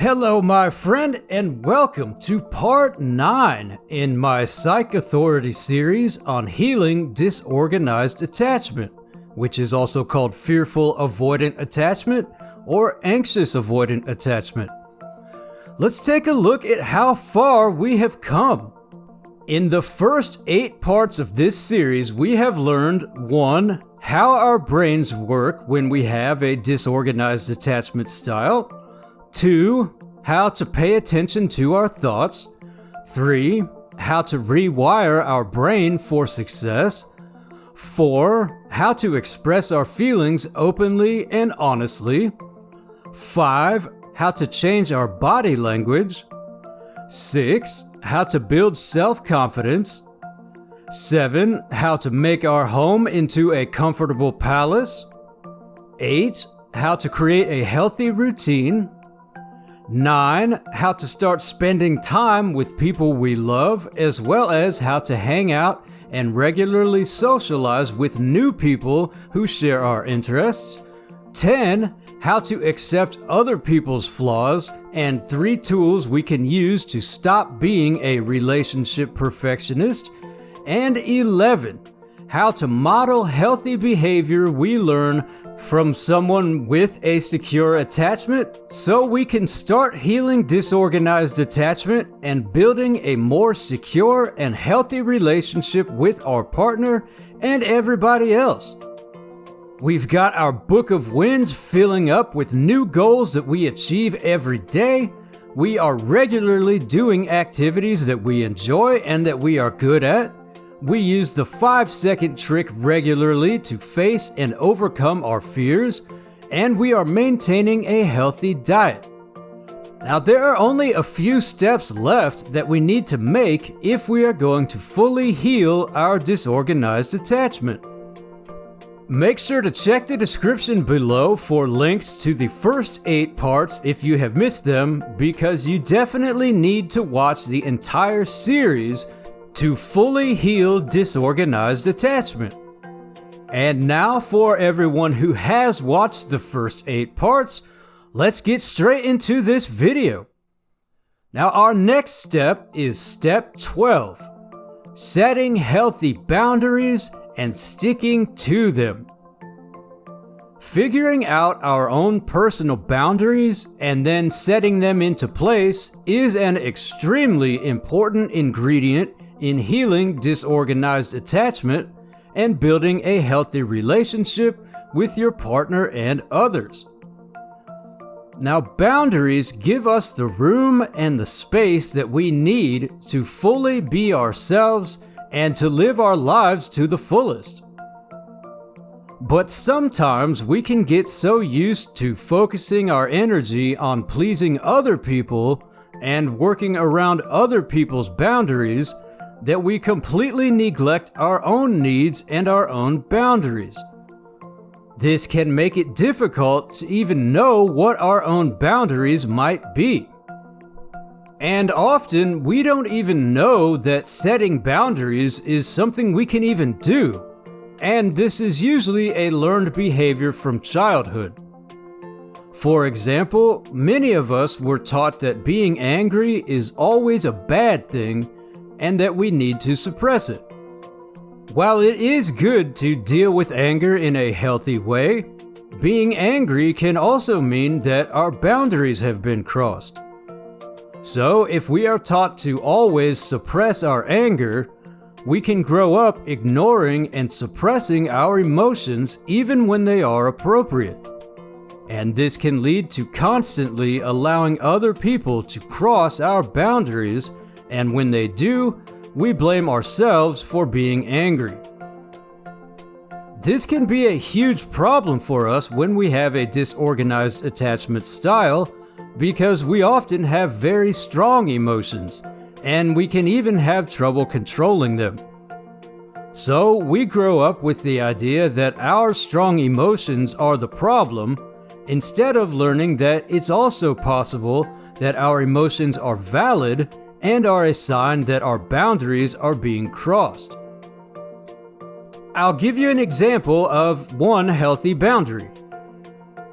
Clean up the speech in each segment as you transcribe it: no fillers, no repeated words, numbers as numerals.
Hello, my friend, and welcome to part 9 in my PSYCH Authority series on healing disorganized attachment, which is also called fearful avoidant attachment or anxious avoidant attachment. Let's take a look at how far we have come. In the first 8 parts of this series, we have learned 1. How our brains work when we have a disorganized attachment style. 2. How to pay attention to our thoughts. 3. How to rewire our brain for success. 4. How to express our feelings openly and honestly. 5. How to change our body language. 6. How to build self-confidence. 7. How to make our home into a comfortable palace. 8. How to create a healthy routine. 9. How to start spending time with people we love, as well as how to hang out and regularly socialize with new people who share our interests. 10. How to accept other people's flaws, and 3 tools we can use to stop being a relationship perfectionist. And 11. How to model healthy behavior we learn from someone with a secure attachment so we can start healing disorganized attachment and building a more secure and healthy relationship with our partner and everybody else. We've got our book of wins filling up with new goals that we achieve every day. We are regularly doing activities that we enjoy and that we are good at. We use the 5-second trick regularly to face and overcome our fears, and we are maintaining a healthy diet. Now, there are only a few steps left that we need to make if we are going to fully heal our disorganized attachment. Make sure to check the description below for links to the first 8 parts if you have missed them, because you definitely need to watch the entire series to fully heal disorganized attachment. And now for everyone who has watched the first 8 parts, let's get straight into this video. Now our next step is step 12, setting healthy boundaries and sticking to them. Figuring out our own personal boundaries and then setting them into place is an extremely important ingredient in healing disorganized attachment and building a healthy relationship with your partner and others. Now, boundaries give us the room and the space that we need to fully be ourselves and to live our lives to the fullest. But sometimes we can get so used to focusing our energy on pleasing other people and working around other people's boundaries that we completely neglect our own needs and our own boundaries. This can make it difficult to even know what our own boundaries might be. And often we don't even know that setting boundaries is something we can even do, and this is usually a learned behavior from childhood. For example, many of us were taught that being angry is always a bad thing and that we need to suppress it. While it is good to deal with anger in a healthy way, being angry can also mean that our boundaries have been crossed. So if we are taught to always suppress our anger, we can grow up ignoring and suppressing our emotions even when they are appropriate. And this can lead to constantly allowing other people to cross our boundaries, and when they do, we blame ourselves for being angry. This can be a huge problem for us when we have a disorganized attachment style, because we often have very strong emotions, and we can even have trouble controlling them. So we grow up with the idea that our strong emotions are the problem, instead of learning that it's also possible that our emotions are valid and are a sign that our boundaries are being crossed. I'll give you an example of one healthy boundary.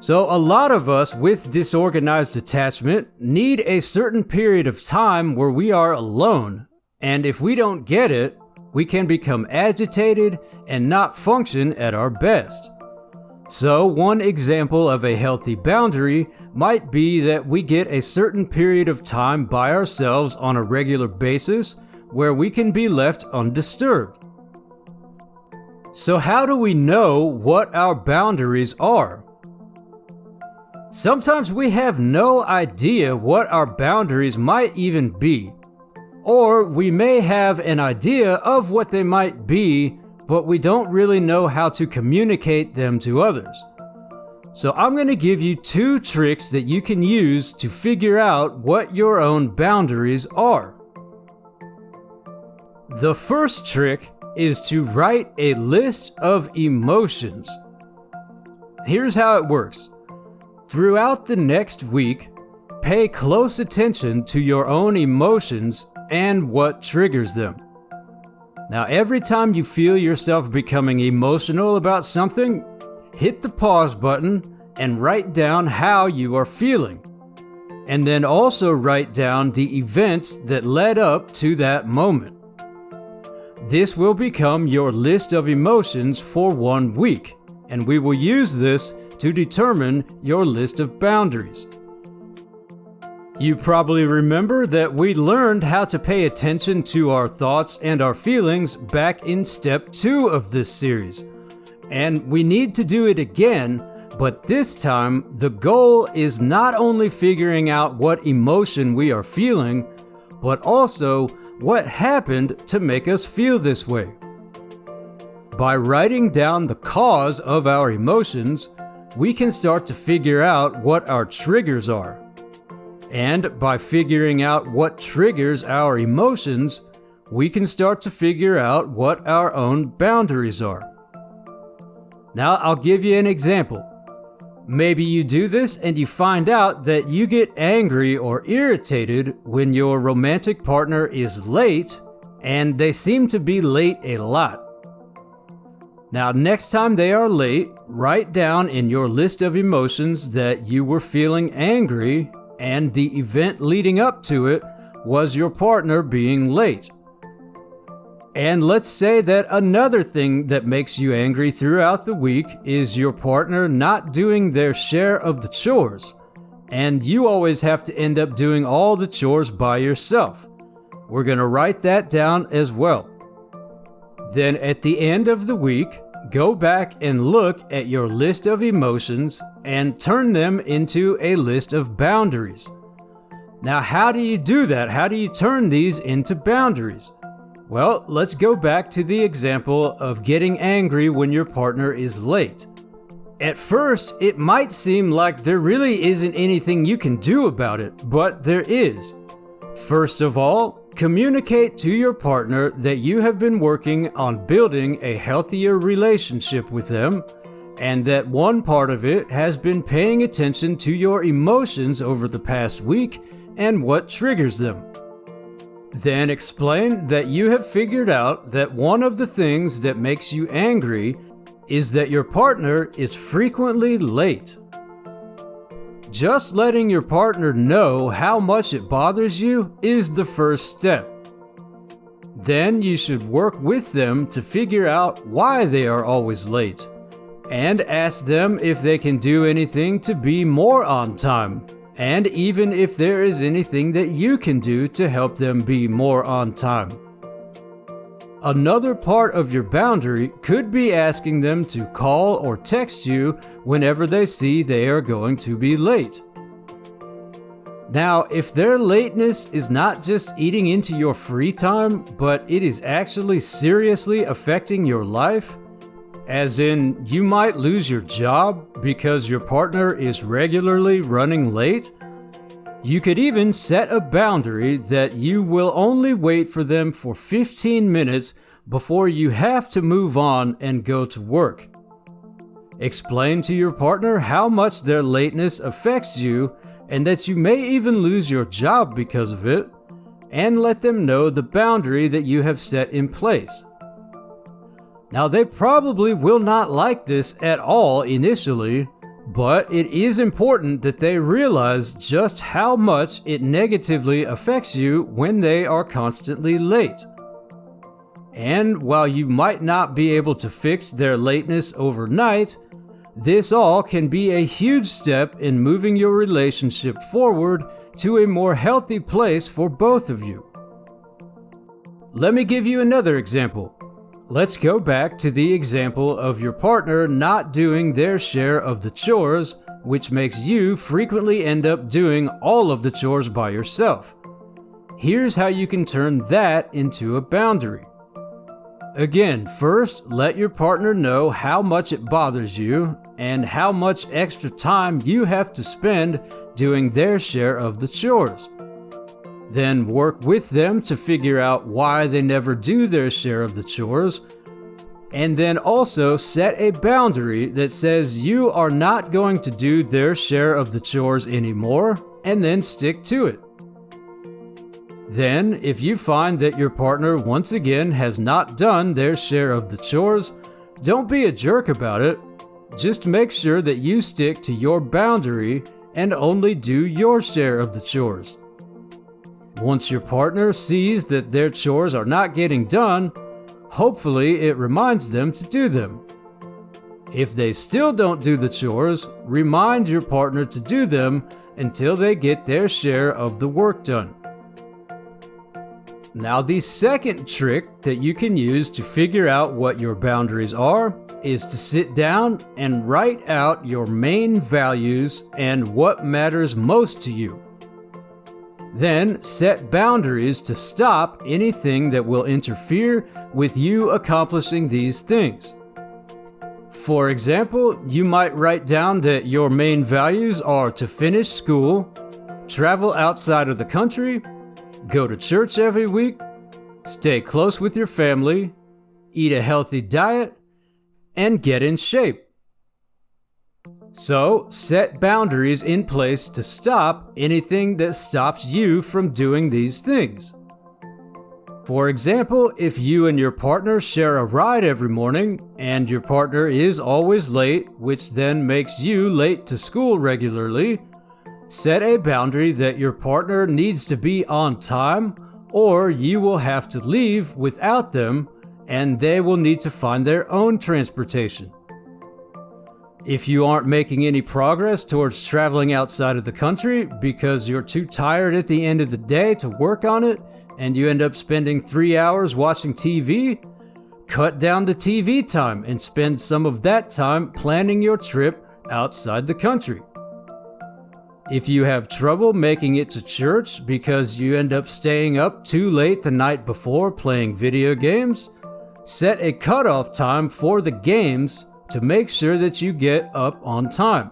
So a lot of us with disorganized attachment need a certain period of time where we are alone, and if we don't get it, we can become agitated and not function at our best. So one example of a healthy boundary might be that we get a certain period of time by ourselves on a regular basis where we can be left undisturbed. So how do we know what our boundaries are? Sometimes we have no idea what our boundaries might even be. Or we may have an idea of what they might be, but we don't really know how to communicate them to others. So I'm going to give you 2 tricks that you can use to figure out what your own boundaries are. The first trick is to write a list of emotions. Here's how it works. Throughout the next week, pay close attention to your own emotions and what triggers them. Now, every time you feel yourself becoming emotional about something, hit the pause button and write down how you are feeling. And then also write down the events that led up to that moment. This will become your list of emotions for 1 week, and we will use this to determine your list of boundaries. You probably remember that we learned how to pay attention to our thoughts and our feelings back in step 2 of this series. And we need to do it again, but this time the goal is not only figuring out what emotion we are feeling, but also what happened to make us feel this way. By writing down the cause of our emotions, we can start to figure out what our triggers are. And by figuring out what triggers our emotions, we can start to figure out what our own boundaries are. Now, I'll give you an example. Maybe you do this and you find out that you get angry or irritated when your romantic partner is late, and they seem to be late a lot. Now, next time they are late, write down in your list of emotions that you were feeling angry, and the event leading up to it was your partner being late. And let's say that another thing that makes you angry throughout the week is your partner not doing their share of the chores, and you always have to end up doing all the chores by yourself. We're going to write that down as well. Then at the end of the week, go back and look at your list of emotions and turn them into a list of boundaries. Now, how do you do that? How do you turn these into boundaries? Well, let's go back to the example of getting angry when your partner is late. At first, it might seem like there really isn't anything you can do about it, but there is. First of all, communicate to your partner that you have been working on building a healthier relationship with them, and that one part of it has been paying attention to your emotions over the past week and what triggers them. Then explain that you have figured out that one of the things that makes you angry is that your partner is frequently late. Just letting your partner know how much it bothers you is the first step. Then you should work with them to figure out why they are always late, and ask them if they can do anything to be more on time, and even if there is anything that you can do to help them be more on time. Another part of your boundary could be asking them to call or text you whenever they see they are going to be late. Now, if their lateness is not just eating into your free time, but it is actually seriously affecting your life, as in you might lose your job because your partner is regularly running late, you could even set a boundary that you will only wait for them for 15 minutes before you have to move on and go to work. Explain to your partner how much their lateness affects you and that you may even lose your job because of it, and let them know the boundary that you have set in place. Now, they probably will not like this at all initially, But it is important that they realize just how much it negatively affects you when they are constantly late. And while you might not be able to fix their lateness overnight, this all can be a huge step in moving your relationship forward to a more healthy place for both of you. Let me give you another example. Let's go back to the example of your partner not doing their share of the chores, which makes you frequently end up doing all of the chores by yourself. Here's how you can turn that into a boundary. Again, first, let your partner know how much it bothers you and how much extra time you have to spend doing their share of the chores. Then work with them to figure out why they never do their share of the chores, and then also set a boundary that says you are not going to do their share of the chores anymore, and then stick to it. Then, if you find that your partner once again has not done their share of the chores, don't be a jerk about it. Just make sure that you stick to your boundary and only do your share of the chores. Once your partner sees that their chores are not getting done, hopefully it reminds them to do them. If they still don't do the chores, remind your partner to do them until they get their share of the work done. Now, the second trick that you can use to figure out what your boundaries are is to sit down and write out your main values and what matters most to you. Then set boundaries to stop anything that will interfere with you accomplishing these things. For example, you might write down that your main values are to finish school, travel outside of the country, go to church every week, stay close with your family, eat a healthy diet, and get in shape. So, set boundaries in place to stop anything that stops you from doing these things. For example, if you and your partner share a ride every morning, and your partner is always late, which then makes you late to school regularly, set a boundary that your partner needs to be on time, or you will have to leave without them, and they will need to find their own transportation. If you aren't making any progress towards traveling outside of the country because you're too tired at the end of the day to work on it, and you end up spending 3 hours watching TV, cut down the TV time and spend some of that time planning your trip outside the country. If you have trouble making it to church because you end up staying up too late the night before playing video games, set a cutoff time for the games to make sure that you get up on time.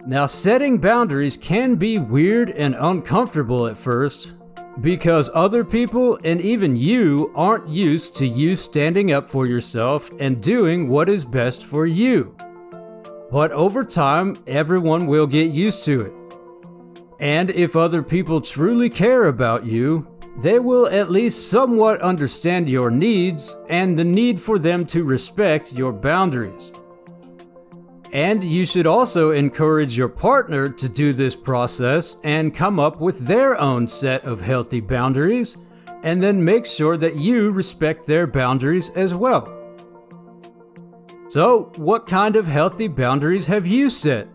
Now, setting boundaries can be weird and uncomfortable at first because other people and even you aren't used to you standing up for yourself and doing what is best for you. But over time, everyone will get used to it. And if other people truly care about you, they will at least somewhat understand your needs and the need for them to respect your boundaries. And you should also encourage your partner to do this process and come up with their own set of healthy boundaries, and then make sure that you respect their boundaries as well. So, what kind of healthy boundaries have you set?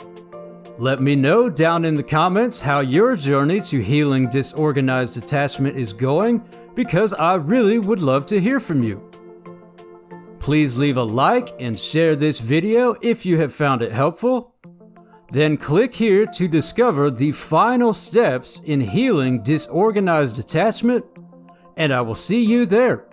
Let me know down in the comments how your journey to healing disorganized attachment is going, because I really would love to hear from you. Please leave a like and share this video if you have found it helpful. Then click here to discover the final steps in healing disorganized attachment, and I will see you there.